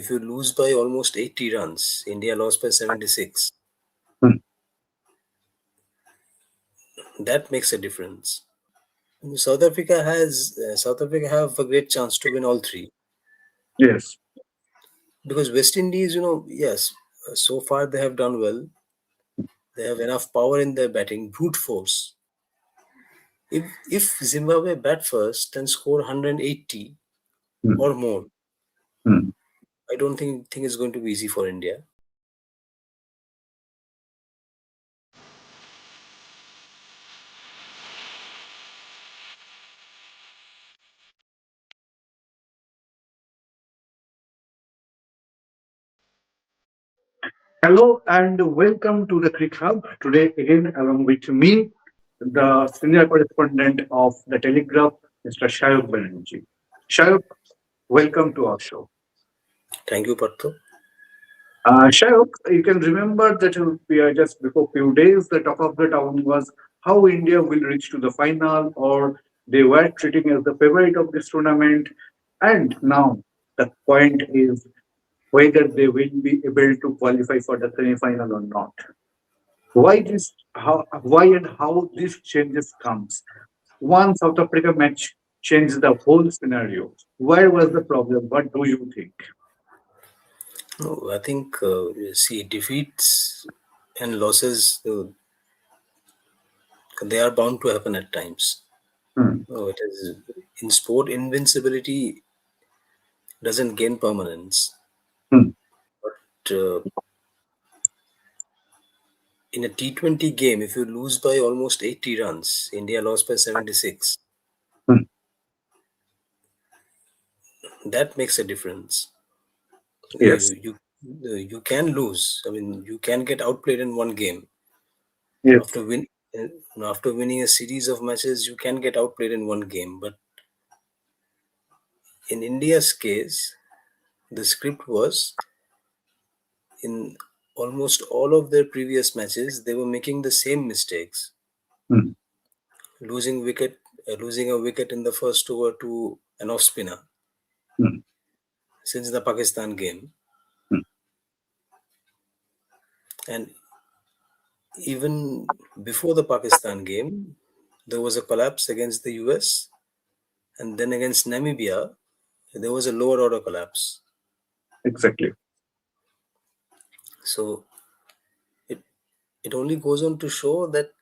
If you lose by almost 80 runs, India lost by 76. Hmm. That makes a difference. South Africa have a great chance to win all three Yes. because West Indies, yes, so far they have done well. They have enough power in their batting, brute force. If Zimbabwe bat first and score 180 Hmm. or more, Hmm. I don't think it's going to be easy for India. Hello and welcome to the Crick Hub. Today, again, along with me, the senior correspondent of the Telegraph, Mr. Shayok Banerjee. Shayok, welcome to our show. Thank you, Patto. Shayok, you can remember that we are just before few days, the talk of the town was how India will reach to the final, or they were treating as the favorite of this tournament. And now the point is whether they will be able to qualify for the semi-final or not. Why and how these changes comes? One South Africa match changed the whole scenario. Where was the problem? What do you think? No, I think see defeats and losses they are bound to happen at times. Hmm. No, it is in sport. Invincibility doesn't gain permanence, Hmm. but in a T20 game, if you lose by almost 80 runs, India lost by 76. Hmm. That makes a difference. Yes. You can lose. I mean, you can get outplayed in one game. Yes. After win after winning a series of matches, you can get outplayed in one game. But in India's case, the script was in almost all of their previous matches, they were making the same mistakes, Hmm. losing a wicket in the first over to an off spinner Hmm. since the Pakistan game, Hmm. and even before the Pakistan game, there was a collapse against the US, and then against Namibia, there was a lower order collapse. Exactly. So it it only goes on to show that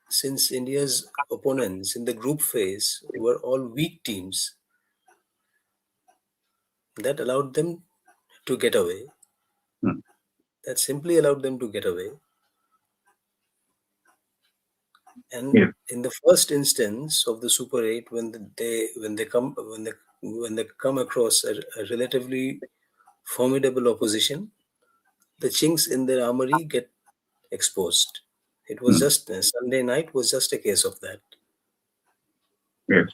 since India's opponents in the group phase were all weak teams, that allowed them to get away. Hmm. That simply allowed them to get away. And Yes. in the first instance of the Super 8, when they come across a relatively formidable opposition, the chinks in their armory get exposed. It was Hmm. just Sunday night was just a case of that. Yes.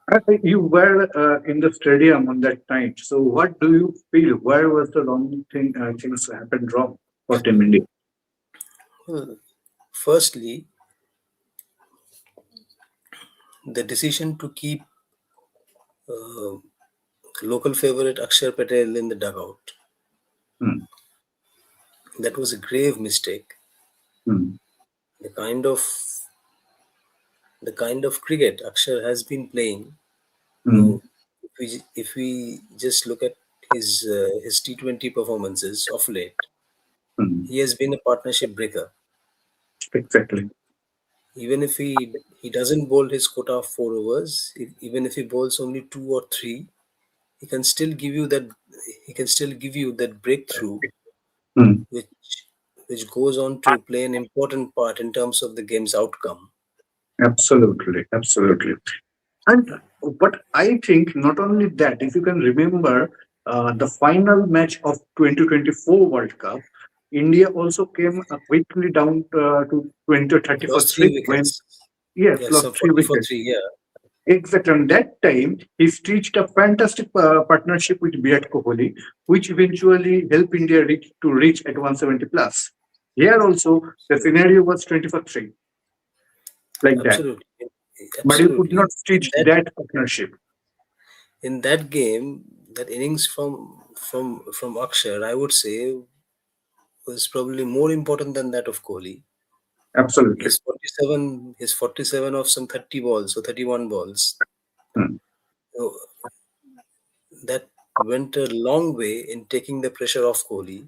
I think you were in the stadium on that night. So, what do you feel? Where was the wrong things happened wrong for Team India? Well, firstly, the decision to keep uh, local favorite Akshar Patel in the dugout, Hmm. that was a grave mistake. Hmm. The kind of cricket Akshar has been playing, Hmm. if we just look at his T20 performances of late, Hmm. he has been a partnership breaker. Exactly. Even if he doesn't bowl his quota of 4 overs, even if he bowls only two or three, he can still give you that he can still give you that breakthrough, Hmm. which goes on to play an important part in terms of the game's outcome. Absolutely. Absolutely. And but I think not only that, if you can remember the final match of 2024 World Cup, India also came quickly down to 20 or 30 for Lost three 3 when, wickets. yes, Yeah, lost so three 40 for wickets. three. Yeah, Exactly. And that time, he stitched a fantastic partnership with Virat Kohli, which eventually helped India reach at 170 plus. Here also, the scenario was 20 for 3, like that. absolutely, But he could absolutely. not stitch that partnership. In that game, that innings from Akshar, I would say, was probably more important than that of Kohli. Absolutely. His 47 of some 30 balls or 31 balls, Hmm. you know, that went a long way in taking the pressure off Kohli.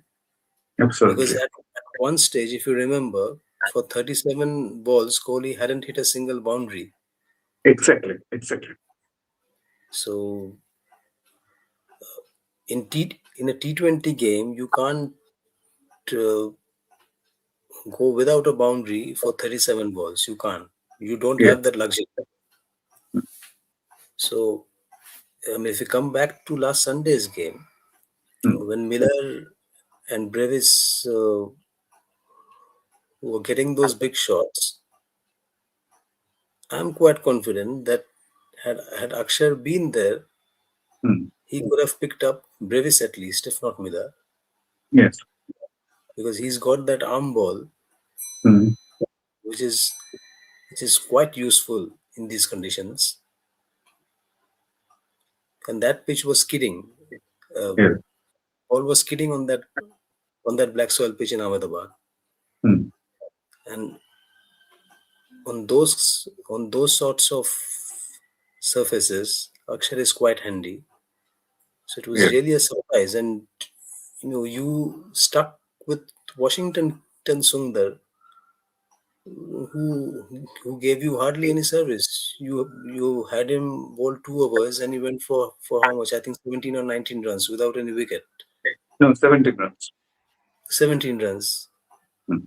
Because Absolutely. at one stage, if you remember, for 37 balls, Kohli hadn't hit a single boundary. Exactly. Exactly. So in a T20 game, you can't uh, go without a boundary for 37 balls. You can't. You don't Yeah. have that luxury. So if you come back to last Sunday's game, Hmm. when Miller and Brevis were getting those big shots, I'm quite confident that had Akshar been there, Hmm. he could have picked up Brevis at least, if not Miller, Yes. because he's got that arm ball, Hmm. which is quite useful in these conditions. And that pitch was skidding. Uh, Yeah. Ball was skidding on that black soil pitch in Ahmedabad, Hmm. and on those sorts of surfaces, Akshar is quite handy. So it was Yeah. really a surprise, and you stuck with Washington Sundar, who gave you hardly any service. You had him bowl 2 overs, and he went for how much? I think 17 or 19 runs without any wicket. No, 17 runs. 17 runs. Hmm.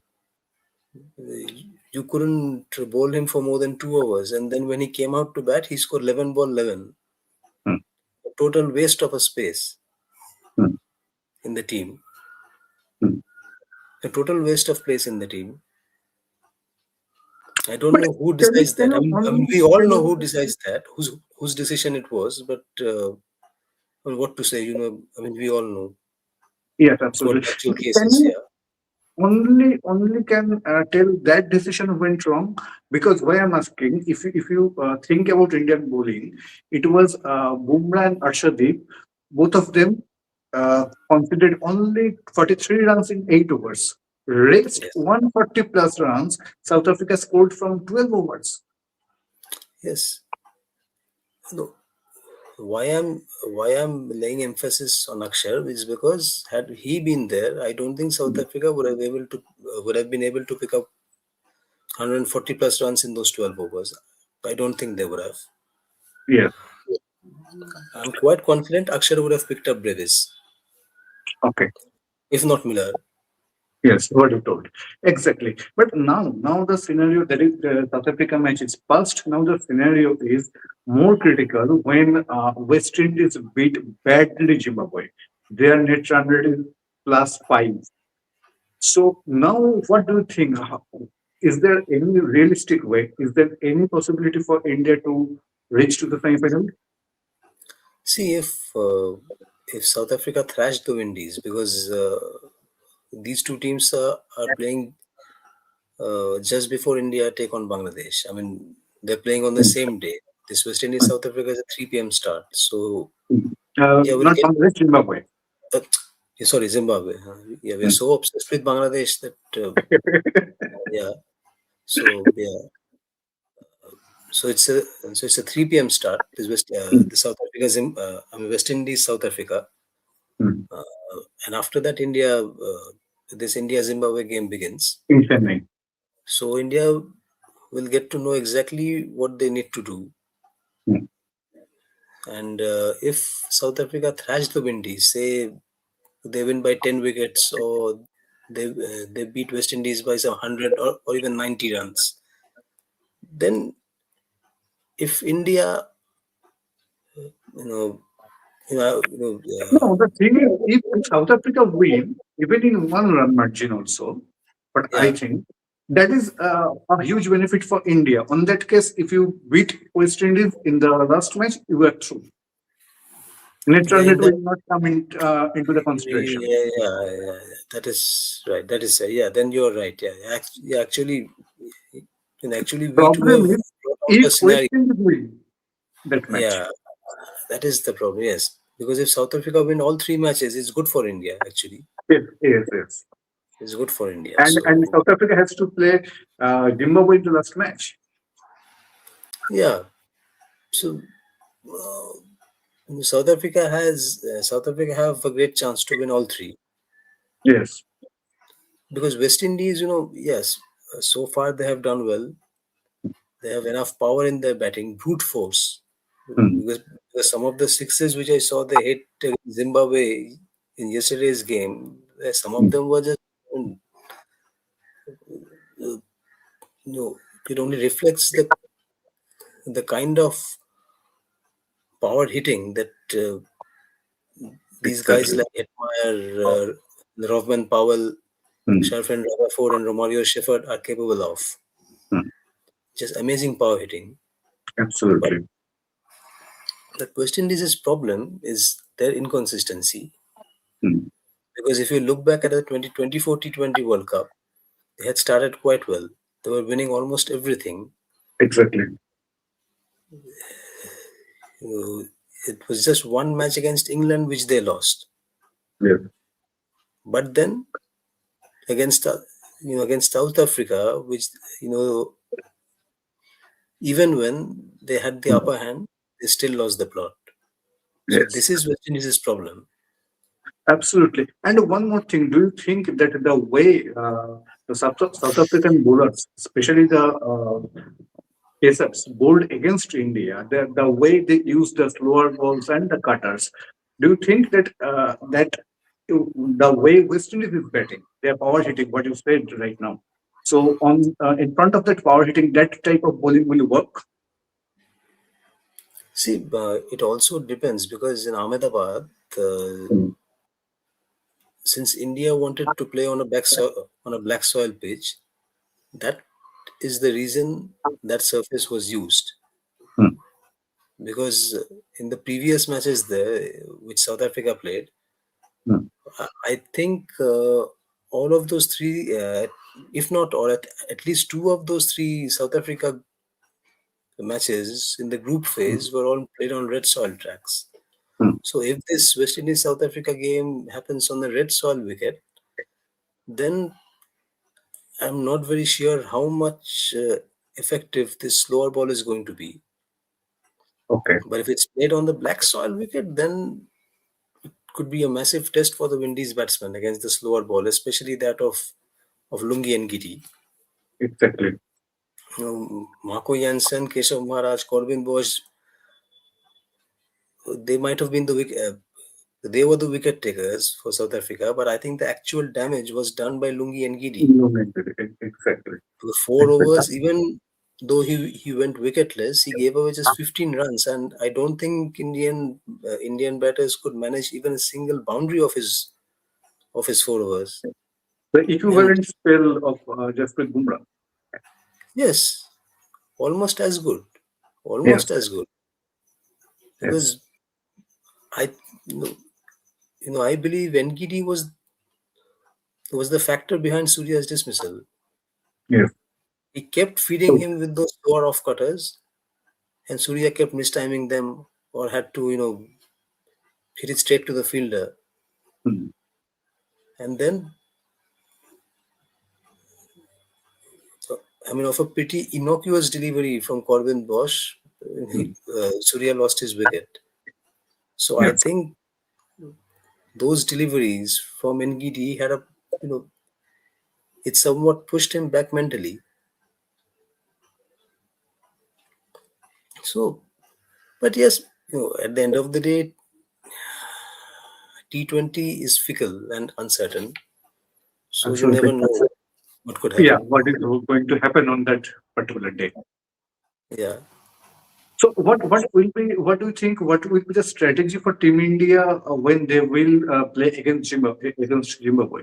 You couldn't bowl him for more than 2 overs, and then when he came out to bat, he scored 11 ball 11. Hmm. A total waste of a space Hmm. in the team. Hmm. A total waste of place in the team. I don't But know who can you, decides can that. you We all can know who you, decides that, whose decision it was, but well, what to say? We all know yes, what absolutely. actual Can cases. you Yeah, only can tell that decision went wrong? Because why I'm asking, if you think about Indian bowling, it was Bumrah and Arshdeep, both of them considered only 43 runs in 8 overs. Rest yes, 140 plus runs, South Africa scored from 12 overs. yes. No, why I'm laying emphasis on Akshar is because had he been there, I don't think South Africa would have been able to pick up 140 plus runs in those 12 overs. I don't think they would have. Yeah. I'm quite confident Akshar would have picked up Brevis, Okay. if not Miller. Yes, what you told. Exactly. But now the scenario that is the South Africa match is past. Now the scenario is more critical when West Indies beat badly Zimbabwe. Their net run rate is +5. So now what do you think? Is there any realistic way? Is there any possibility for India to reach to the semi-final? See if South Africa thrashed the Windies, because these two teams are playing just before India take on Bangladesh. They're playing on the same day. This West Indies South Africa is a 3 p.m. start. So yeah, we'll Not get. Bangladesh, Zimbabwe. Uh, Sorry, Zimbabwe. Yeah, we're so obsessed with Bangladesh that yeah. So yeah, so it's a 3 p.m. start. This the South Africa West Indies South Africa, uh, and after that this India Zimbabwe game begins. In Chennai. So India will get to know exactly what they need to do. And if South Africa thrash the Windies, say they win by 10 wickets, or they beat West Indies by some 100 or even 90 runs, then if India, you know, you know, you know No, the thing is, if South Africa win, even in one run margin also, but I yeah, think that is a huge benefit for India. On that case, if you beat West Indies in the last match, you are through. Net yeah, run in rate that, will not come into the consideration. yeah, that is right. That is yeah. Then you're right. Yeah, actually, we too have Problem is, brought out a if West scenario. Indies win that match, Yeah, that is the problem. Yes. Because if South Africa win all three matches, it's good for India. Actually, Yes, yes, yes. it's good for India. And So South Africa has to play Zimbabwe in the last match. yeah, so South Africa have a great chance to win all three, Yes. because West Indies, yes, so far they have done well. They have enough power in their batting, brute force. Hmm. Because some of the sixes which I saw they hit Zimbabwe in yesterday's game, some of Hmm. them were just, uh, it only reflects the kind of power hitting that these guys Exactly. like Hetmeyer, Rovman Powell, Hmm. Sharfan Rutherford, and Romario Shepherd are capable of. Hmm. Just amazing power hitting. But Absolutely. the West Indies' problem is their inconsistency. Hmm. Because if you look back at the 2024 T20 World Cup, they had started quite well. They were winning almost everything. Exactly. Uh, It was just one match against England which they lost. Yes. But then against South Africa, which you know even when they had the Hmm. upper hand, they still lost the plot. So Yes. this is West Indies' problem. Absolutely. And one more thing, do you think that the way the South African bowlers, especially the Pacers, bowled against India, the way they use the slower balls and the cutters, do you think that the way West Indies is batting, they are power hitting, what you said right now. So on in front of that power hitting, that type of bowling will work. See, it also depends because in Ahmedabad, Mm. since India wanted to play on a black soil pitch, that is the reason that surface was used. Mm. Because in the previous matches there, which South Africa played, Mm. I think all of those three, if not all, at least two of those three South Africa matches in the group Mm. phase were all played on red soil tracks. Mm. So if this West Indies South Africa game happens on the red soil wicket, then I'm not very sure how much effective this slower ball is going to be. Okay. But if it's played on the black soil wicket, then could be a massive test for the Windies batsmen against the slower ball, especially that of Lungi and Giddy. Exactly. Marco Jansen, Keshav Maharaj, Corbin Bosch, they might have been they were the wicket takers for South Africa, but I think the actual damage was done by Lungi and Giddy. No, exactly. The 4 overs, even though he went wicketless, he gave away just 15 runs, and I don't think Indian batters could manage even a single boundary of his 4 overs. The And equivalent spell of Jasprit Bumrah. yes, almost as good, Yes, almost as good, yes, because I you know, I believe Ngidi was the factor behind Surya's dismissal. yes. He kept feeding So, him with those lower off cutters, and Surya kept mistiming them or had to hit it straight to the fielder. hmm, And then, of a pretty innocuous delivery from Corbin Bosch, hmm, Surya lost his wicket. So I yes. think those deliveries from Ngidi had it somewhat pushed him back mentally. So, but yes, at the end of the day, T20 is fickle and uncertain. So you Absolutely. never know what could Yeah, happen. what is going to happen on that particular day? Yeah. So, what do you think? What will be the strategy for Team India when they will play against Zimbabwe? Against Zimbabwe?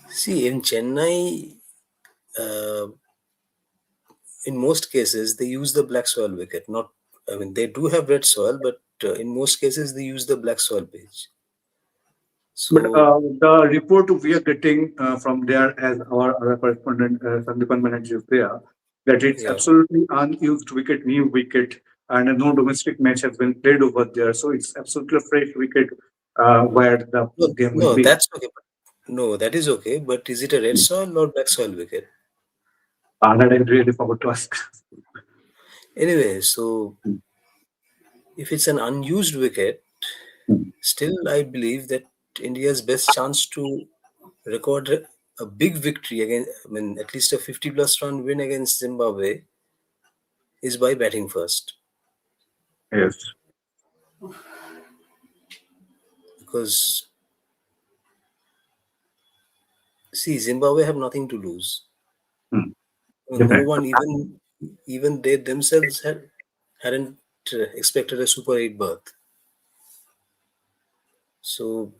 See, in Chennai, uh, in most cases, they use the black soil wicket. Not, they do have red soil, but in most cases, they use the black soil pitch. But So, the report we are getting from there, as our correspondent Sandipan Banerjee is there, that it's yeah. absolutely unused wicket, new wicket. and no domestic match has been played over there. So it's absolutely a fresh wicket where the No, game will no, be. that's okay. No, that is okay. But is it a red soil or black soil wicket? That I really forgot to ask. Anyway, so if it's an unused wicket, still I believe that India's best chance to record a big victory against, I mean, at least a 50 plus run win against Zimbabwe is by batting first. Yes. Because, see, Zimbabwe have nothing to lose. Hmm. No Definitely. one, even they themselves hadn't expected a Super 8 berth. So,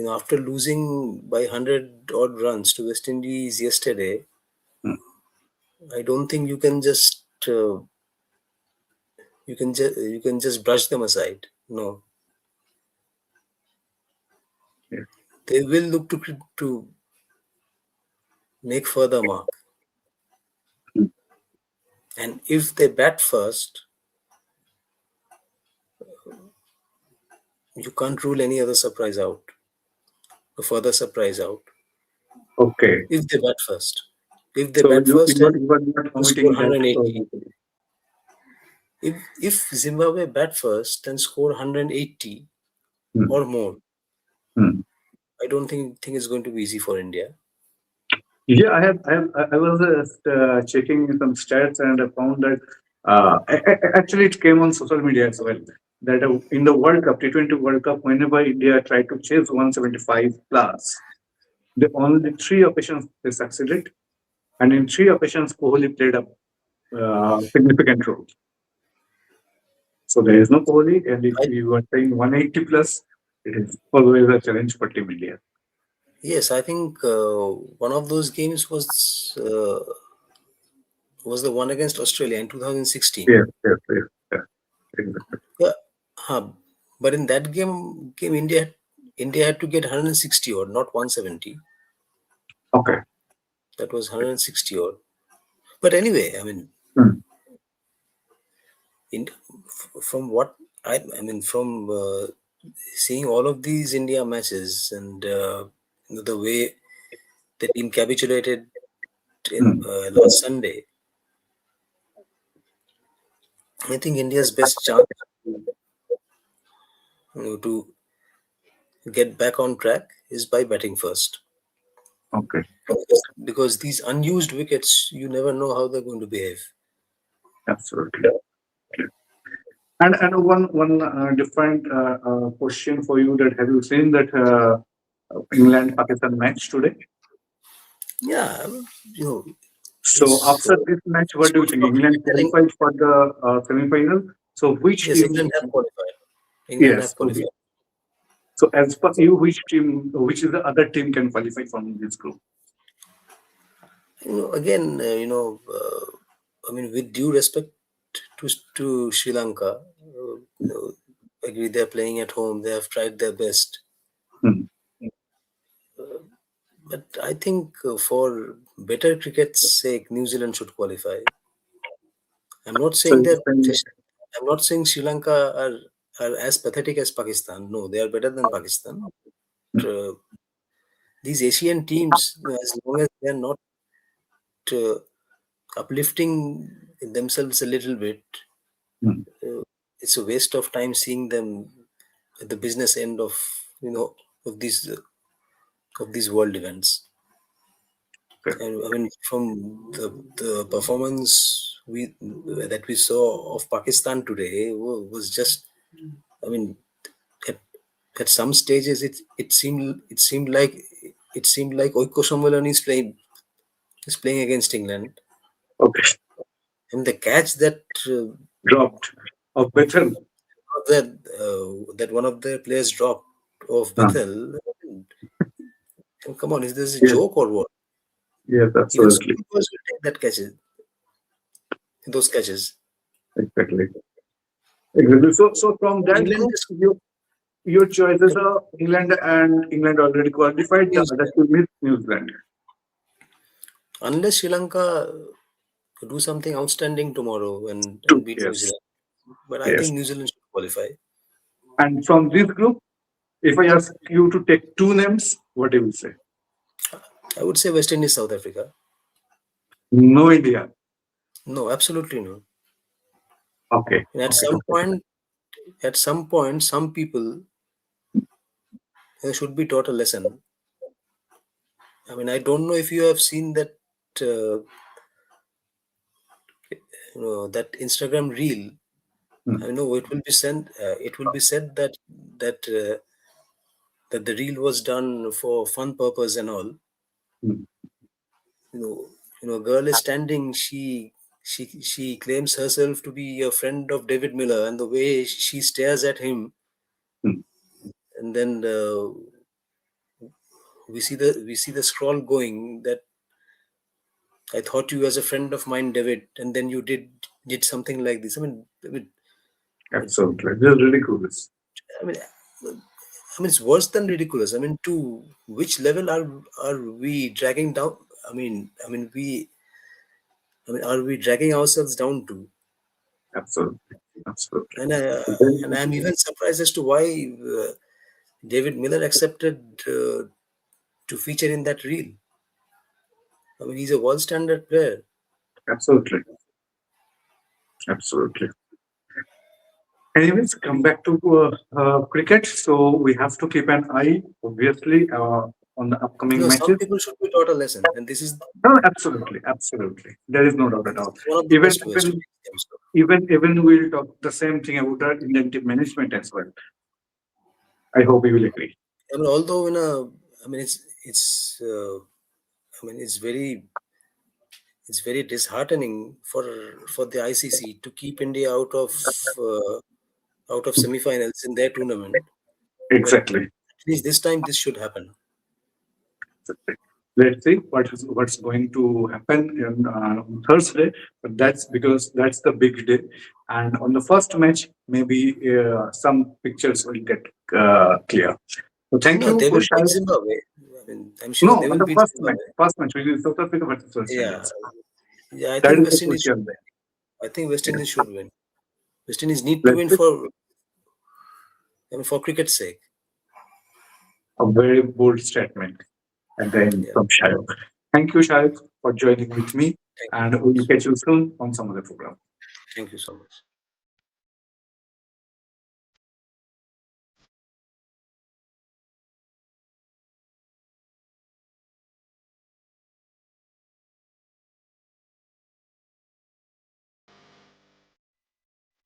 after losing by 100 odd runs to West Indies yesterday, Hmm. I don't think you can just brush them aside. No, Yes. they will look to make further mark. Hmm. And if they bat first, you can't rule any other surprise out, a further surprise out. Okay. If they bat first, if they So bat first you and are not score omitting that. 180, if Zimbabwe bat first and score 180 Hmm. or more, Hmm. I don't think it's going to be easy for India. Yeah, I was checking some stats and I found that actually it came on social media as well. That in the World Cup, T20 World Cup, whenever India tried to chase 175 plus, the only three occasions they succeeded, and in three occasions, Kohli played a significant role. So there is no Kohli, and if I, you are saying 180 plus, it is always a challenge for Team India. yes, I think one of those games was the one against Australia in 2016. Yes, yes, yes, yes. Exactly. Yeah, huh. But in that game India had to get 160 odd, not 170. Okay. That was 160 odd. But anyway, I mean, Hmm. in, from what I mean, from seeing all of these India matches and the way the team capitulated in Hmm. last Sunday, I think India's best chance to get back on track is by batting first. Okay. Because these unused wickets, you never know how they're going to behave. Absolutely. And one different question for you, that have you seen that England Pakistan match today? Yeah, you know, So it's after this match, what it's do you good think? for England telling. qualified for the semi-final. So which Yes, team? England have qualified. England Yes. have qualified. So as per you, which team? Which is the other team can qualify from this group? Again, I mean, with due respect to Sri Lanka, agree they're playing at home. They have tried their best, Hmm. but I think for better cricket's sake, New Zealand should qualify. I'm not So saying you're that. saying, I'm not saying Sri Lanka are as pathetic as Pakistan. No, they are better than Pakistan. hmm, But, these Asian teams, as long as they are not uh, uplifting themselves a little bit, hmm, uh, it's a waste of time seeing them at the business end of you know of these world events. okay. And I mean, from the performance that we saw of Pakistan today was just. I mean, at, at some stages it seemed like Oiko Sambalani is playing against England, Okay. and the catch that Dropped of Bethel. that one of the players dropped of Ah, Bethel. Come on, is this a yes. joke or what? Yes. Even Absolutely. Supercoach will take those catches. Exactly. Exactly. So from that England group, is your choices are England, and England already qualified. The New other Zealand. team is New Zealand. Unless Sri Lanka to do something outstanding tomorrow Two. and beat New Yes. Zealand. But I Yes. think New Zealand should qualify. And from this group, if I ask you to take two names, what you will say? I would say West Indies, South Africa. No India. No, absolutely no. Okay. And Okay. Okay. at some point, some people should be taught a lesson. I mean, I don't know if you have seen that, that Instagram reel. Hmm. I know it will be sent. It will be said that that the reel was done for fun purpose and all. Hmm. You know, a girl is standing. She claims herself to be a friend of David Miller, and the way she stares at him, Hmm. and then we see the scroll going that I thought you as a friend of mine, David, and then you did something like this. Absolutely. This is ridiculous. I mean, it's worse than ridiculous. I mean, to which level are we dragging down? I mean, I mean, we, are we dragging ourselves down to? Absolutely. Absolutely. And I, and Then, I'm even surprised as to why David Miller accepted to feature in that reel. I mean, he's a world standard player. absolutely. Absolutely. Anyways, come back to cricket. So we have to keep an eye, obviously, on the upcoming Some matches. people should be taught a lesson, and this is No, absolutely, absolutely. There is no doubt at all. one of the Even best ways to even teach them. So, even we'll talk the same thing about our Indian team management as well. I hope you will agree. I mean, although I mean, it's very disheartening for the ICC to keep India out of semi-finals in their tournament. But Exactly. at least this time, this should happen. Let's see what's going to happen on Thursday. But that's because that's the big day, and on the first match, maybe some pictures will get clear. So thank No, you they for will beat sharing. Zimbabwe. I mean, I'm sure No, they on will the beat Zimbabwe. first match, which is South Africa versus West Yeah, Indies. yeah. I That think is the West Indies should crucial day. win. I think West Yeah. Indies should win. West Indies need to Let's win see. for cricket's sake. A very bold statement at the end Yeah. from Shayok. Thank you, Shayok, for joining with me, Thank you and so we'll much. catch you soon on some other program. Thank you so much.